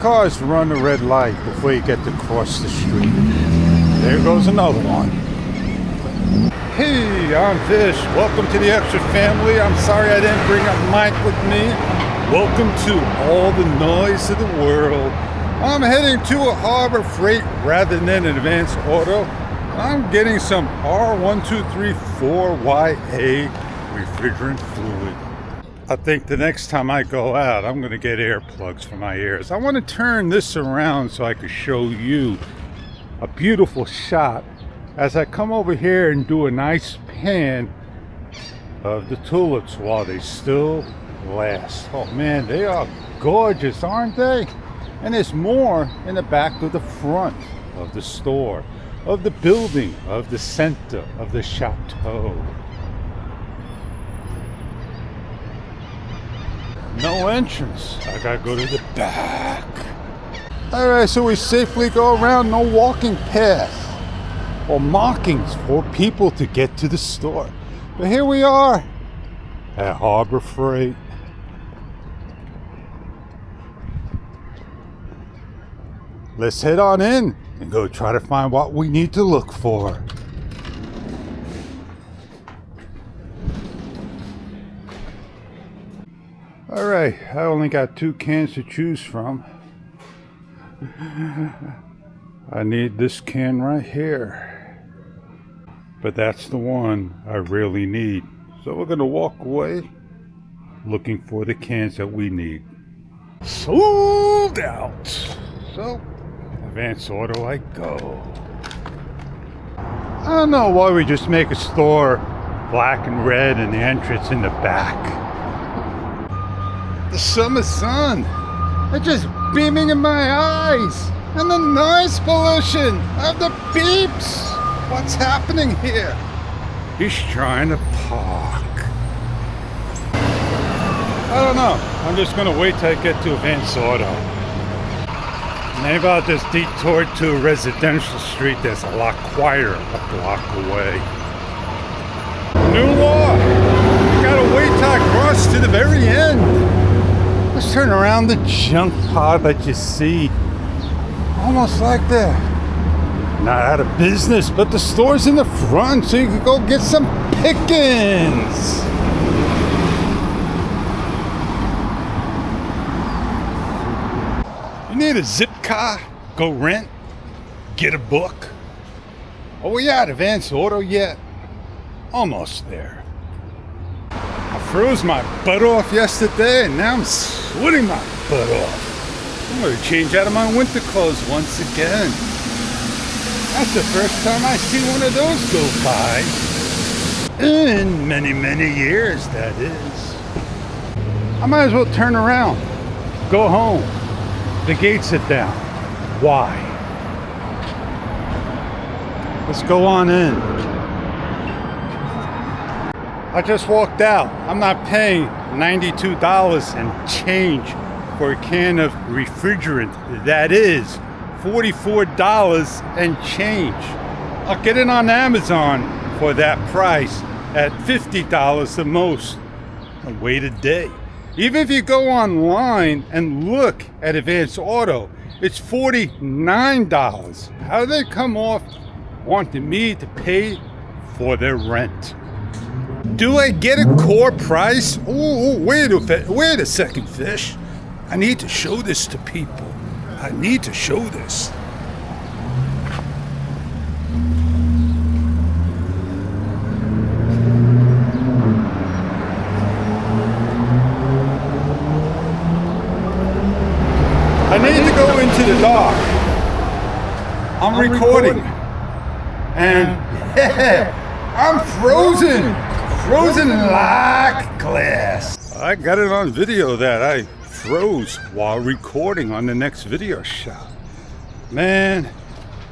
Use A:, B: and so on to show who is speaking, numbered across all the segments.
A: Cars run a red light before you get to cross the street. There goes another one. Hey, I'm Fish. Welcome to the Extra Family. I'm sorry I didn't bring a mic with me. Welcome to all the noise of the world. I'm heading to a Harbor Freight rather than an Advanced Auto. I'm getting some R1234YA refrigerant fluid. I think the next time I go out, I'm going to get earplugs for my ears. I want to turn this around so I can show you a beautiful shot as I come over here and do a nice pan of the tulips while they still last. Oh man, they are gorgeous, aren't they? And there's more in the back of the front of the store, of the building, of the center, of the chateau. No entrance. I gotta go to the back. Alright, so we safely go around, no walking path or markings for people to get to the store. But here we are at Harbor Freight. Let's head on in and go try to find what we need to look for. Alright, I only got 2 cans to choose from. I need this can right here. But that's the one I really need. So we're going to walk away looking for the cans that we need. Sold out! So, Advanced Auto I go. I don't know why we just make a store black and red and the entrance in the back. The summer sun, it's just beaming in my eyes, and the noise pollution of the beeps. What's happening here? He's trying to park. I don't know. I'm just gonna wait till I get to Advanced Auto. Maybe I'll just detour to a residential street that's a lot quieter a block away. New law. You gotta wait till I cross to the very end. Let's turn around the junk pod that you see. Almost like they're not out of business, but the store's in the front so you can go get some pickings. You need a zip car? Go rent? Get a book? Are we at Advanced Auto yet? Almost there. I froze my butt off yesterday and now I'm sweating my butt off. I'm going to change out of my winter clothes once again. That's the first time I see one of those go by. In many, many years, that is. I might as well turn around. Go home. The gates are down. Why? Let's go on in. I just walked out. I'm not paying $92 and change for a can of refrigerant. That is $44 and change. I'll get it on Amazon for that price at $50 the most. And wait a day. Even if you go online and look at Advanced Auto, it's $49. How do they come off wanting me to pay for their rent? Do I get a core price? Oh, wait a second, Fish. I need to show this to people. I need to show this. I need to go into the dark. I'm recording. And I'm frozen. Frozen like glass. I got it on video that I froze while recording on the next video shot. Man,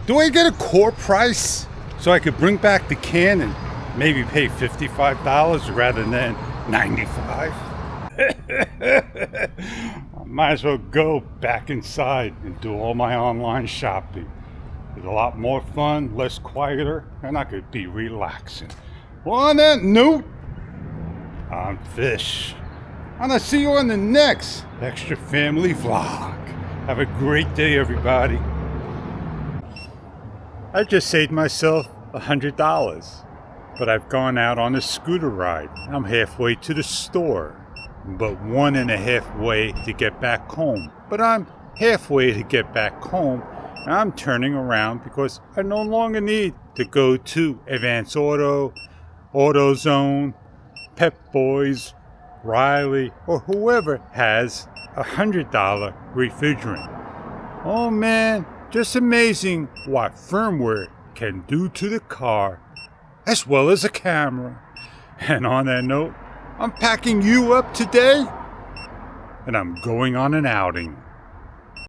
A: do I get a core price so I could bring back the can and maybe pay $55 rather than $95? I might as well go back inside and do all my online shopping. It's a lot more fun, less quieter, and I could be relaxing. Well, on that note, I'm Fish, and I'll see you on the next Extra Family vlog. Have a great day, everybody. I just saved myself $100, but I've gone out on a scooter ride. I'm halfway to the store, but 1.5 way to get back home. But I'm halfway to get back home, and I'm turning around because I no longer need to go to Advance Auto, AutoZone, Pep Boys, Riley, or whoever has $100 refrigerant. Oh man, just amazing what firmware can do to the car, as well as a camera. And on that note, I'm packing you up today, and I'm going on an outing.